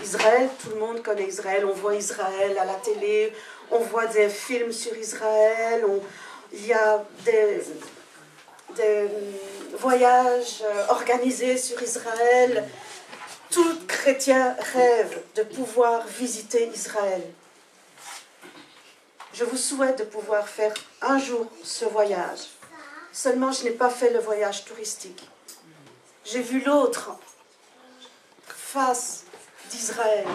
Israël, tout le monde connaît Israël, on voit Israël à la télé, on voit des films sur Israël, il y a des voyages organisés sur Israël. Tout chrétien rêve de pouvoir visiter Israël. Je vous souhaite de pouvoir faire un jour ce voyage. Seulement, je n'ai pas fait le voyage touristique. J'ai vu l'autre face d'Israël.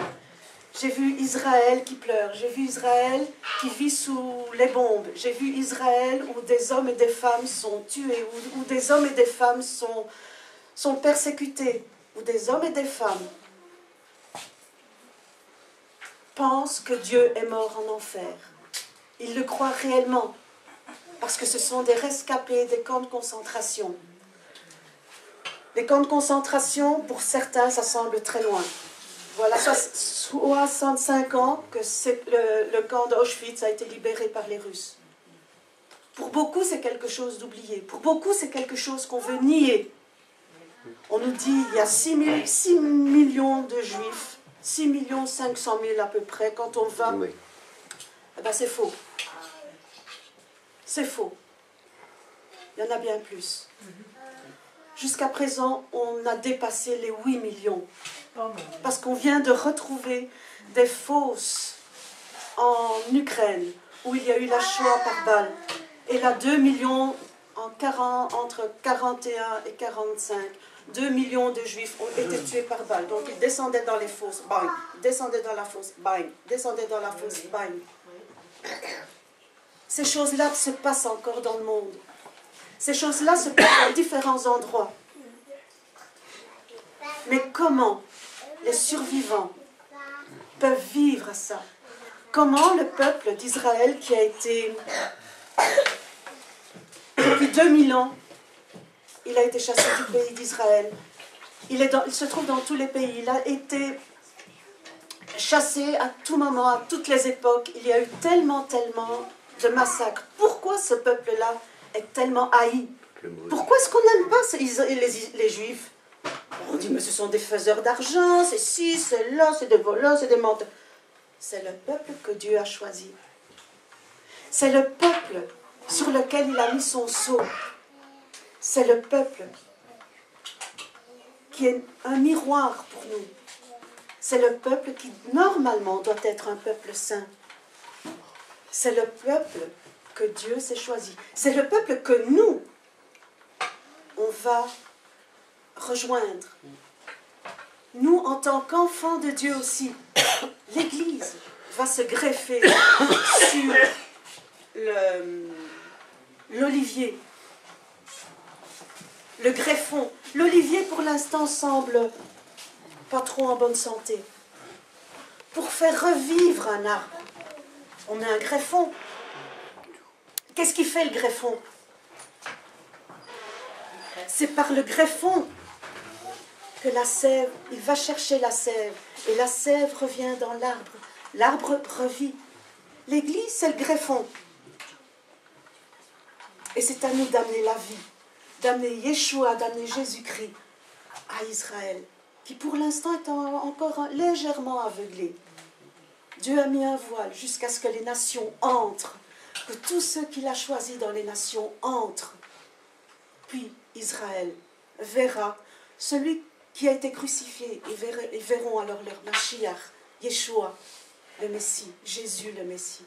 J'ai vu Israël qui pleure. J'ai vu Israël qui vit sous les bombes. J'ai vu Israël où des hommes et des femmes sont tués, où des hommes et des femmes sont persécutés, où des hommes et des femmes pensent que Dieu est mort en enfer. Ils le croient réellement, parce que ce sont des rescapés des camps de concentration. Les camps de concentration, pour certains, ça semble très loin. Voilà 65 ans que le camp d'Auschwitz a été libéré par les Russes. Pour beaucoup, c'est quelque chose d'oublié. Pour beaucoup, c'est quelque chose qu'on veut nier. On nous dit qu'il y a 6 millions de Juifs, 6 500 000 à peu près, quand on va... Oui. Eh ben, c'est faux. C'est faux. Il y en a bien plus. Jusqu'à présent, on a dépassé les 8 millions. Parce qu'on vient de retrouver des fosses en Ukraine, où il y a eu la Shoah par balle. Et là, 2 millions, entre 41 et 45, 2 millions de Juifs ont été tués par balle. Donc ils descendaient dans les fosses, bang, descendaient dans la fosse, bang, descendaient dans la fosse, bang. Ces choses-là se passent encore dans le monde. Ces choses-là se passent dans différents endroits. Mais comment les survivants peuvent vivre ça? Comment le peuple d'Israël qui a été, depuis 2000 ans, il a été chassé du pays d'Israël. Il se trouve dans tous les pays. Il a été chassé à tout moment, à toutes les époques. Il y a eu tellement de massacres. Pourquoi ce peuple-là est tellement haï? Pourquoi est-ce qu'on n'aime pas les Juifs? On dit, mais ce sont des faiseurs d'argent, c'est ci, c'est là, c'est des voleurs, c'est des menteurs. C'est le peuple que Dieu a choisi. C'est le peuple sur lequel il a mis son sceau. C'est le peuple qui est un miroir pour nous. C'est le peuple qui, normalement, doit être un peuple saint. C'est le peuple que Dieu s'est choisi. C'est le peuple que nous, on va rejoindre. Nous, en tant qu'enfants de Dieu aussi, l'Église va se greffer sur l'olivier, le greffon. L'olivier, pour l'instant, semble pas trop en bonne santé. Pour faire revivre un arbre, on met un greffon. Qu'est-ce qui fait le greffon? C'est par le greffon que la sève, il va chercher la sève, et la sève revient dans l'arbre. L'arbre revit. L'Église, c'est le greffon. Et c'est à nous d'amener la vie, d'amener Yeshua, d'amener Jésus-Christ à Israël, qui pour l'instant est encore légèrement aveuglé. Dieu a mis un voile jusqu'à ce que les nations entrent, que tous ceux qu'il a choisis dans les nations entrent. Puis Israël verra celui qui a été crucifié, et verront alors leur Mashiach, Yeshua, le Messie, Jésus le Messie.